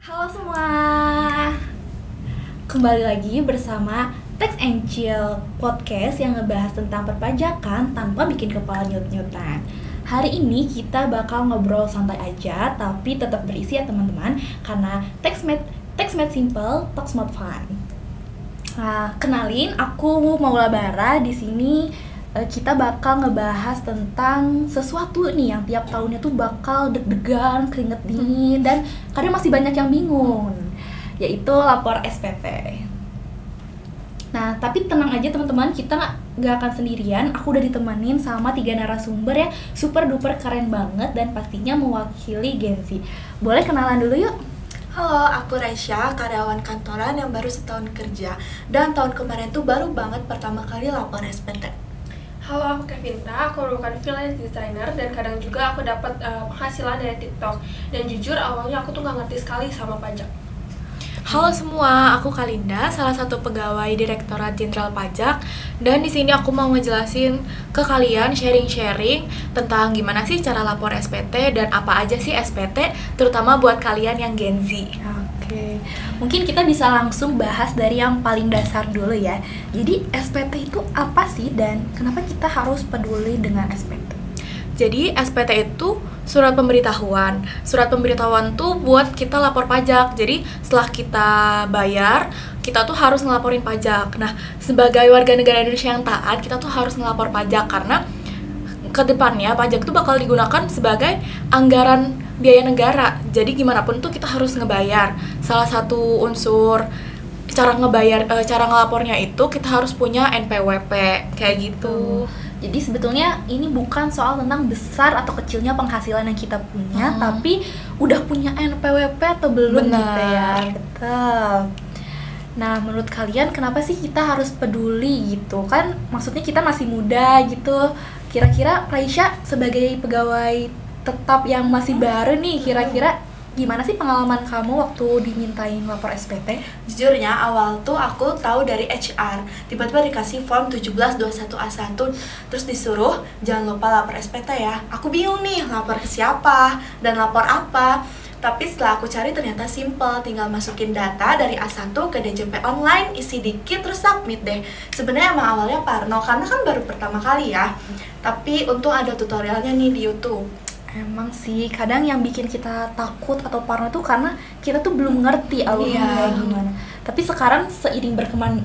Halo semua, kembali lagi bersama Tax and Chill Podcast yang ngebahas tentang perpajakan tanpa bikin kepala nyut-nyutan. Hari ini kita bakal ngobrol santai aja, tapi tetap berisi ya teman-teman, karena Tax Made Simple, Talk Smart Fun. Nah, kenalin, aku Maula Bara. Di sini kita bakal ngebahas tentang sesuatu nih yang tiap tahunnya tuh bakal deg-degan, keringet dingin, dan kadang masih banyak yang bingung, yaitu lapor SPT. Nah, tapi tenang aja teman-teman, kita gak akan sendirian. Aku udah ditemenin sama 3 narasumber ya, super duper keren banget dan pastinya mewakili Gen Z. Boleh kenalan dulu yuk? Halo, aku Raisya, karyawan kantoran yang baru setahun kerja. Dan tahun kemarin tuh baru banget pertama kali lapor SPT. Halo, aku Kevinta, aku merupakan freelance designer dan kadang juga aku dapat penghasilan dari TikTok. Dan jujur awalnya aku tuh nggak ngerti sekali sama pajak. Halo semua, aku Kalinda, salah satu pegawai Direktorat Jenderal Pajak. Dan di sini aku mau ngejelasin ke kalian sharing-sharing tentang gimana sih cara lapor SPT dan apa aja sih SPT, terutama buat kalian yang Gen Z. Oke, mungkin kita bisa langsung bahas dari yang paling dasar dulu ya. Jadi SPT itu apa sih dan kenapa kita harus peduli dengan SPT? Jadi SPT itu surat pemberitahuan. Surat pemberitahuan tuh buat kita lapor pajak. Jadi setelah kita bayar, kita tuh harus ngelaporin pajak. Nah, sebagai warga negara Indonesia yang taat, kita tuh harus ngelapor pajak karena kedepannya pajak tuh bakal digunakan sebagai anggaran biaya negara. Jadi gimana pun tuh kita harus ngebayar. Salah satu unsur cara ngelapornya itu kita harus punya NPWP kayak gitu. Jadi sebetulnya ini bukan soal tentang besar atau kecilnya penghasilan yang kita punya, tapi udah punya NPWP atau belum gitu ya. Betul. Nah, menurut kalian kenapa sih kita harus peduli gitu? Kan maksudnya kita masih muda gitu. Kira-kira Raisya sebagai pegawai tetap yang masih baru nih, kira-kira gimana sih pengalaman kamu waktu dimintain lapor SPT? Jujurnya awal tuh aku tahu dari HR. Tiba-tiba dikasih form 1721A1, terus disuruh jangan lupa lapor SPT ya. Aku bingung nih, lapor ke siapa dan lapor apa. Tapi setelah aku cari ternyata simple, tinggal masukin data dari A1 ke DJP online, isi dikit terus submit deh. Sebenarnya emang awalnya parno karena kan baru pertama kali ya. Tapi untung ada tutorialnya nih di YouTube. Emang sih, kadang yang bikin kita takut atau parno tuh karena kita tuh belum ngerti alurnya kayak gimana. Tapi sekarang seiring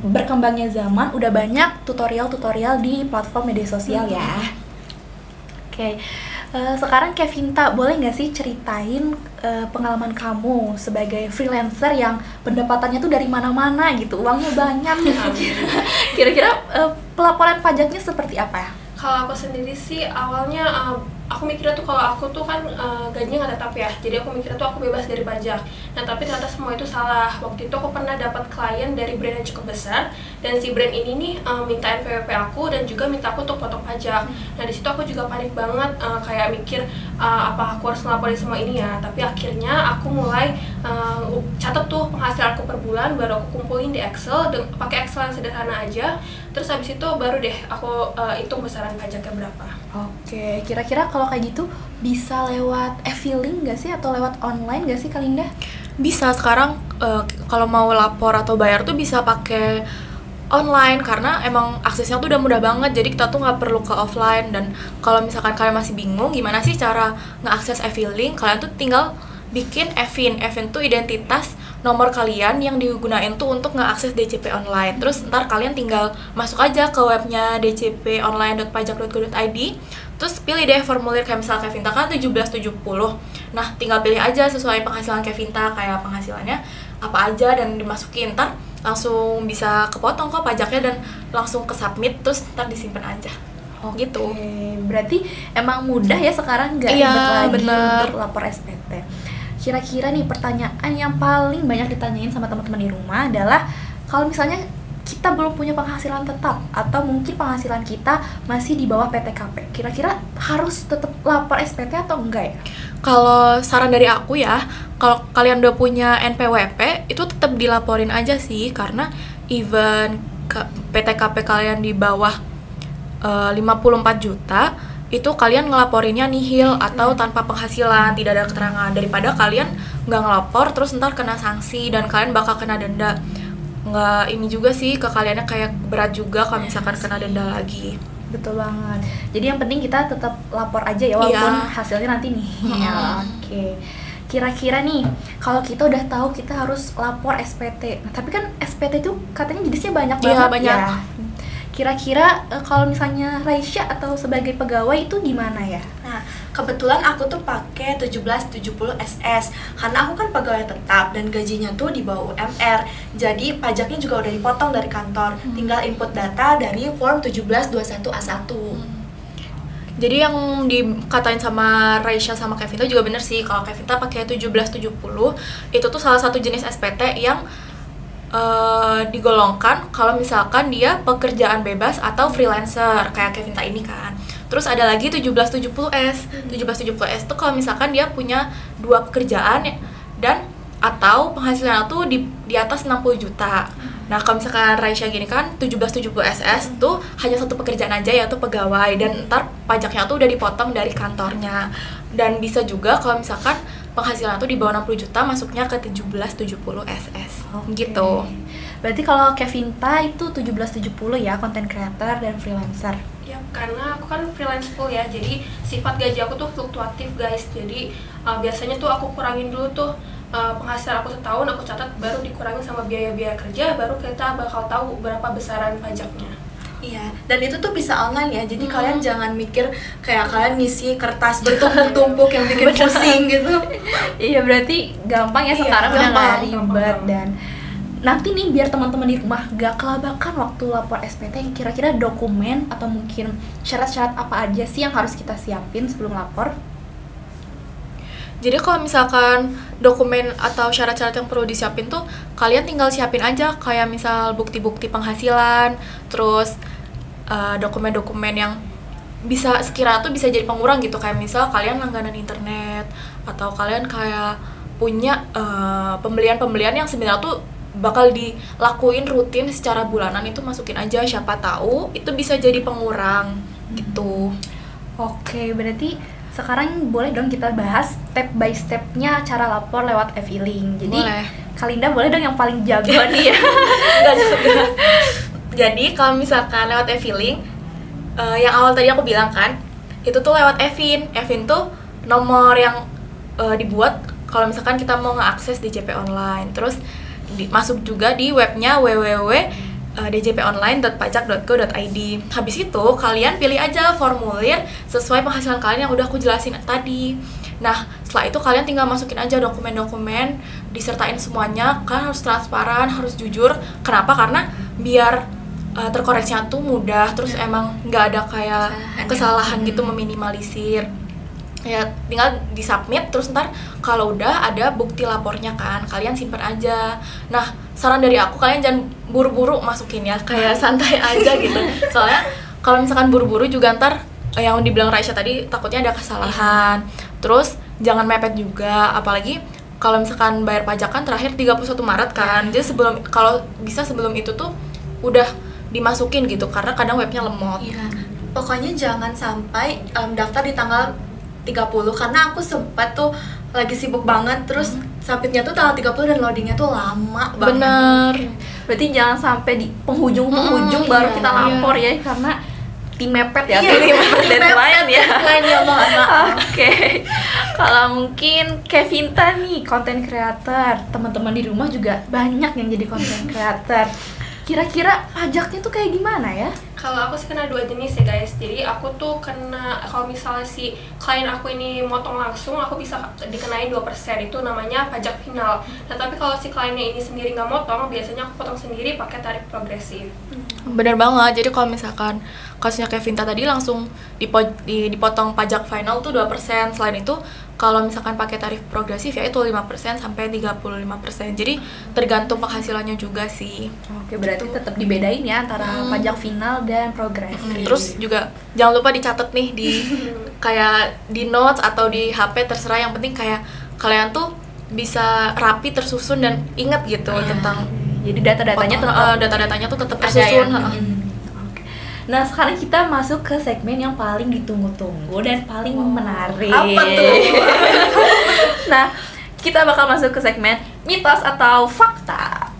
berkembangnya zaman, udah banyak tutorial-tutorial di platform media sosial ya. Oke, sekarang Kevinta, boleh nggak sih ceritain pengalaman kamu sebagai freelancer yang pendapatannya tuh dari mana-mana gitu, uangnya banyak. Kira-kira pelaporan pajaknya seperti apa ya? Kalau aku sendiri sih awalnya aku mikirnya tuh kalau aku tuh kan gajinya nggak tetap ya, jadi aku mikirnya tuh aku bebas dari pajak. Nah tapi ternyata semua itu salah. Waktu itu aku pernah dapat klien dari brand yang cukup besar dan si brand ini nih minta NPWP aku dan juga minta aku untuk potong pajak. Nah di situ aku juga panik banget, kayak mikir apa aku harus ngelaporin semua ini ya. Tapi akhirnya aku mulai catat tuh penghasilanku per bulan, baru aku kumpulin di Excel, pakai Excel yang sederhana aja. Terus habis itu baru deh aku hitung besaran pajaknya berapa. Oke, kira-kira kalau kayak gitu bisa lewat e-filing nggak sih atau lewat online nggak sih Kalinda? Bisa sekarang kalau mau lapor atau bayar tuh bisa pakai online karena emang aksesnya tuh udah mudah banget, jadi kita tuh nggak perlu ke offline. Dan kalau misalkan kalian masih bingung gimana sih cara ngeakses e-filing, kalian tuh tinggal bikin e-fin. E-fin tuh identitas nomor kalian yang digunain tuh untuk ngeakses DJP online. Terus ntar kalian tinggal masuk aja ke webnya djponline.pajak.go.id, terus pilih deh formulir kayak misal Kevinta kan 1770. Nah, tinggal pilih aja sesuai penghasilan Kevinta, kayak penghasilannya apa aja dan dimasukin. Ntar langsung bisa kepotong kok pajaknya dan langsung ke submit, terus ntar disimpan aja. Gitu. Berarti emang mudah ya sekarang, nggak ribet lagi untuk lapor SPT. Kira-kira nih pertanyaan yang paling banyak ditanyain sama teman-teman di rumah adalah kalau misalnya kita belum punya penghasilan tetap atau mungkin penghasilan kita masih di bawah PTKP, kira-kira harus tetap lapor SPT atau enggak ya? Kalau saran dari aku ya, kalau kalian udah punya NPWP itu tetap dilaporin aja sih, karena even PTKP kalian di bawah 54 juta itu kalian ngelaporinnya nihil atau tanpa penghasilan, tidak ada keterangan, daripada kalian nggak ngelapor terus ntar kena sanksi dan kalian bakal kena denda. Nggak ini juga sih, ke kaliannya kayak berat juga kalau misalkan kena denda lagi. Betul banget. Jadi yang penting kita tetap lapor aja ya, walaupun hasilnya nanti nih. Oke. Kira-kira nih, kalau kita udah tahu kita harus lapor SPT. Nah, tapi kan SPT itu katanya jenisnya banyak banget banyak. ya. Kira-kira kalau misalnya Raisya atau sebagai pegawai itu gimana ya? Nah, kebetulan aku tuh pakai 1770 SS karena aku kan pegawai tetap dan gajinya tuh di bawah UMR. Jadi pajaknya juga udah dipotong dari kantor. Tinggal input data dari form 1721A1. Jadi yang dikatain sama Raisya sama Kevinta juga bener sih. Kalau Kevinta pakai 1770 itu tuh salah satu jenis SPT yang digolongkan kalau misalkan dia pekerjaan bebas atau freelancer kayak Kevinta ini kan. Terus ada lagi 1770S. 1770S tuh kalau misalkan dia punya 2 pekerjaan dan atau penghasilan tuh di atas 60 juta. Nah, kalau misalkan Raisya gini kan 1770SS tuh hanya satu pekerjaan aja, yaitu pegawai, dan ntar pajaknya tuh udah dipotong dari kantornya. Dan bisa juga kalau misalkan penghasilan tuh di bawah 60 juta masuknya ke 1770SS. Gitu. Berarti kalau Kevinta itu 1770 ya, content creator dan freelancer. Ya, karena aku kan freelance full ya, jadi sifat gaji aku tuh fluktuatif guys. Jadi biasanya tuh aku kurangin dulu tuh penghasilan aku setahun, aku catat, baru dikurangi sama biaya-biaya kerja, baru kita bakal tahu berapa besaran pajaknya. Iya, dan itu tuh bisa online ya, jadi kalian jangan mikir kayak kalian ngisi kertas bertumpuk-tumpuk yang bikin pusing gitu. Iya, berarti gampang ya sekarang, udah nggak ribet. Dan nanti nih biar teman-teman di rumah gak kelabakan waktu lapor SPT, kira-kira dokumen atau mungkin syarat-syarat apa aja sih yang harus kita siapin sebelum lapor? Jadi kalau misalkan dokumen atau syarat-syarat yang perlu disiapin tuh kalian tinggal siapin aja, kayak misal bukti-bukti penghasilan, terus dokumen-dokumen yang bisa sekiranya tuh bisa jadi pengurang gitu, kayak misal kalian langganan internet atau kalian kayak punya pembelian-pembelian yang sebenarnya tuh bakal dilakuin rutin secara bulanan, itu masukin aja, siapa tahu itu bisa jadi pengurang gitu. Oke, berarti sekarang boleh dong kita bahas step by stepnya cara lapor lewat e-filing. Jadi boleh. Kalinda boleh dong yang paling jago nih ya. Enggak juga. Jadi kalau misalkan lewat e-filing, yang awal tadi aku bilang kan, itu tuh lewat e-fin. E-fin tuh nomor yang dibuat kalau misalkan kita mau ngeakses DJP online. Terus masuk juga di webnya www.djponline.pajak.go.id. Habis itu kalian pilih aja formulir sesuai penghasilan kalian yang udah aku jelasin tadi. Nah, setelah itu kalian tinggal masukin aja dokumen-dokumen, disertain semuanya. Kalian harus transparan, harus jujur. Kenapa? Karena biar terkoreksinya tuh mudah, terus emang nggak ada kayak kesalahan gitu, meminimalisir. Ya tinggal disubmit, terus ntar kalau udah ada bukti lapornya kan, kalian simpen aja. Nah, saran dari aku, kalian jangan buru-buru masukin ya, kayak santai aja gitu. Soalnya kalau misalkan buru-buru juga ntar yang dibilang Raisya tadi, takutnya ada kesalahan. Terus jangan mepet juga, apalagi kalau misalkan bayar pajak kan terakhir 31 Maret kan. Jadi kalau bisa sebelum itu tuh udah dimasukin gitu, karena kadang webnya lemot. Iya. Pokoknya jangan sampai daftar di tanggal 30, karena aku sempat tuh lagi sibuk banget, terus submitnya tuh tanggal 30 dan loadingnya tuh lama banget. Bener. Berarti jangan sampai di penghujung baru kita lapor ya, karena tim mepet ya, tim mepet deadline ya. Oke. Kalau mungkin Kevinta nih, content creator, teman-teman di rumah juga banyak yang jadi content creator. Kira-kira pajaknya tuh kayak gimana ya? Kalau aku sih kena 2 jenis ya guys. Jadi aku tuh kena, kalau misalnya si klien aku ini motong langsung, aku bisa dikenain 2%, itu namanya pajak final. Nah, tapi kalau si kliennya ini sendiri nggak motong, biasanya aku potong sendiri pakai tarif progresif. Bener banget. Jadi kalau misalkan kasusnya Kevinta tadi langsung dipotong pajak final tuh 2%. Selain itu kalau misalkan pakai tarif progresif ya itu 5% sampai 35%. Jadi tergantung penghasilannya juga sih. Oke, berarti tetap dibedain ya antara pajak final dan progresif. Terus juga jangan lupa dicatat nih di kayak di notes atau di HP, terserah, yang penting kayak kalian tuh bisa rapi, tersusun, dan inget gitu tentang jadi data-datanya data-datanya tuh tetap tersusun. ya? Nah, sekarang kita masuk ke segmen yang paling ditunggu-tunggu dan paling menarik. Apa tuh? Nah, kita bakal masuk ke segmen mitos atau fakta.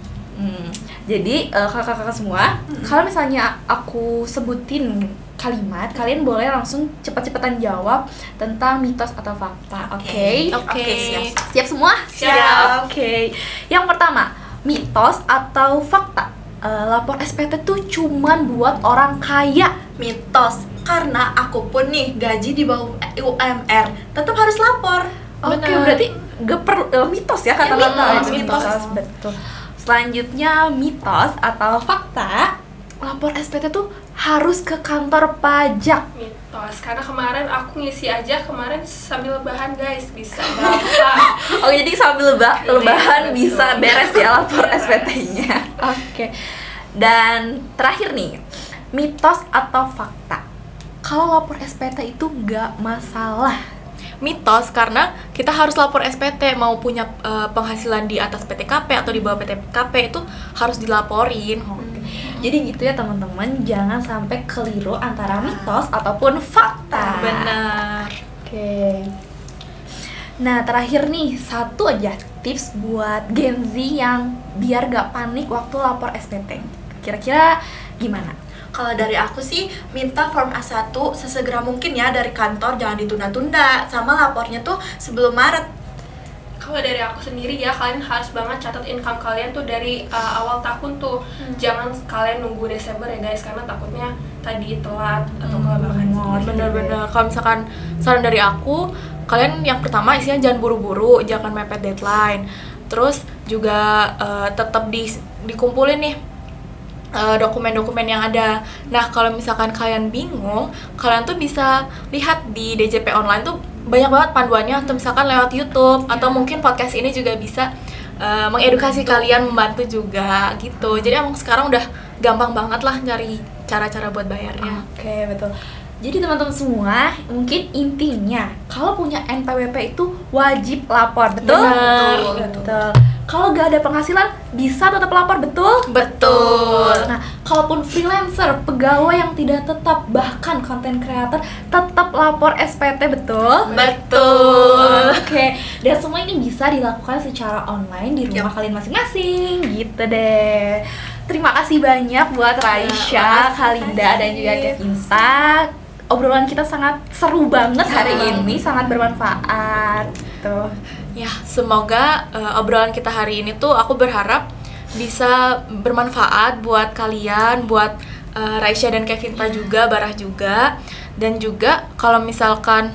Jadi, kakak-kakak semua, kalau misalnya aku sebutin kalimat, kalian boleh langsung cepet-cepetan jawab tentang mitos atau fakta. Oke? Oke, siap. Siap semua? Siap. Oke. Yang pertama, mitos atau fakta? Lapor SPT tuh cuman buat orang kaya. Mitos, karena aku pun nih gaji di bawah UMR, tetap harus lapor. Oke, Benar. berarti gak perlu mitos ya kata-kata mitos. Betul. Selanjutnya mitos atau fakta? Lapor SPT tuh harus ke kantor pajak. Mitos, karena kemarin aku ngisi aja kemarin sambil lebahan guys, bisa berapa? Oh, jadi sambil lebahan betul. bisa beres ya lapor Beres. SPT-nya. Oke. Dan terakhir nih, mitos atau fakta? Kalau lapor SPT itu nggak masalah. Mitos karena kita harus lapor SPT, mau punya penghasilan di atas PTKP atau di bawah PTKP itu harus dilaporin. Jadi gitu ya teman-teman, jangan sampai keliru antara mitos ataupun fakta. Benar. Oke. Nah, terakhir nih, satu aja tips buat Gen Z yang biar gak panik waktu lapor SPT. Kira-kira gimana? Kalau dari aku sih minta form A1 sesegera mungkin ya dari kantor, jangan ditunda-tunda. Sama lapornya tuh sebelum Maret. Kalau dari aku sendiri ya, kalian harus banget catat income kalian tuh dari awal tahun tuh. Jangan kalian nunggu Desember ya guys, karena takutnya tadi telat atau kelabakan. Bener-bener. Kalau misalkan saran dari aku, kalian yang pertama isinya jangan buru-buru, jangan mepet deadline. Terus juga tetap dikumpulin nih dokumen-dokumen yang ada. Nah, kalau misalkan kalian bingung, kalian tuh bisa lihat di DJP online tuh banyak banget panduannya, atau misalkan lewat YouTube atau mungkin podcast ini juga bisa mengedukasi kalian, membantu juga gitu. Jadi emang sekarang udah gampang banget lah nyari cara-cara buat bayarnya. Oke, betul. Jadi teman-teman semua, mungkin intinya kalau punya NPWP itu wajib lapor, betul? Benar. Betul. Kalau gak ada penghasilan, bisa tetap lapor, betul? Betul. Nah, kalaupun freelancer, pegawai yang tidak tetap, bahkan content creator, tetap lapor SPT, betul? Betul. Oke, dan semua ini bisa dilakukan secara online di rumah kalian masing-masing, gitu deh. Terima kasih banyak buat Raisya, Khalinda, dan juga Kevinta. Obrolan kita sangat seru banget hari ini, sangat bermanfaat. Tuh. Ya, semoga obrolan kita hari ini tuh aku berharap bisa bermanfaat buat kalian, buat Raisya dan Kevinta juga, Barah juga. Dan juga kalau misalkan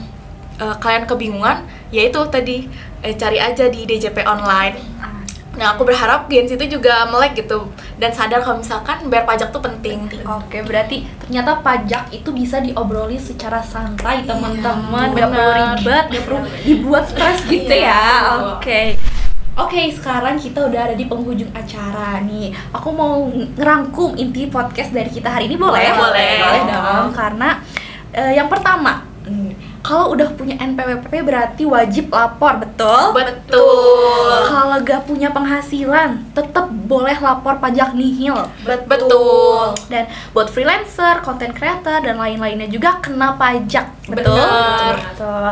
kalian kebingungan, ya itu tadi cari aja di DJP online. Nah, aku berharap Gen Z itu juga melek gitu dan sadar kalau misalkan bayar pajak tuh penting. Oke, berarti ternyata pajak itu bisa diobrolin secara santai, teman-teman. Gak perlu benar. ribet, gak perlu dibuat stres gitu ya. Oke, sekarang kita udah ada di penghujung acara nih. Aku mau ngerangkum inti podcast dari kita hari ini, boleh? Boleh dong. Karena yang pertama, kalau udah punya NPWP berarti wajib lapor, betul? Betul. Kalau gak punya penghasilan, tetap boleh lapor pajak nihil. Betul. Dan buat freelancer, content creator, dan lain-lainnya juga kena pajak. Betul? Benar. Betul.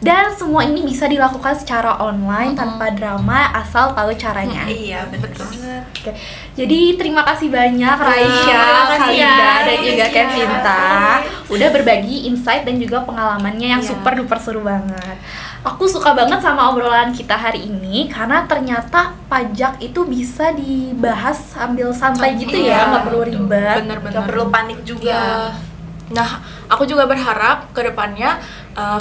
Dan semua ini bisa dilakukan secara online tanpa drama, asal tahu caranya. Iya, betul. Oke. Jadi terima kasih banyak Raisya, Terima kasih ya. Khalinda, dan juga Terima Kevinta udah berbagi insight dan juga pengalamannya yang super duper seru banget. Aku suka banget sama obrolan kita hari ini karena ternyata pajak itu bisa dibahas sambil santai gitu ya, nggak perlu ribet. Bener-bener. Gak perlu panik juga. Ya. Nah, aku juga berharap ke depannya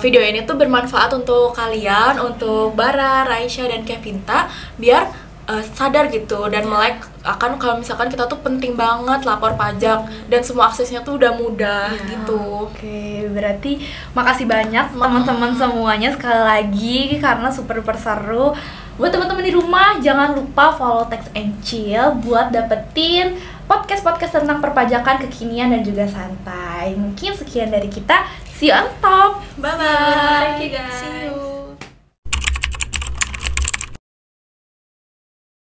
video ini tuh bermanfaat untuk kalian, untuk Bara, Raisya, dan Kevinta, biar sadar gitu dan melek akan kalau misalkan kita tuh penting banget lapor pajak dan semua aksesnya tuh udah mudah gitu. Oke, berarti makasih banyak teman-teman semuanya sekali lagi karena super duper seru. Buat teman-teman di rumah, jangan lupa follow Tax and Chill buat dapetin podcast-podcast tentang perpajakan kekinian dan juga santai. Mungkin sekian dari kita. See you on top. Bye-bye. Thank you guys. See you.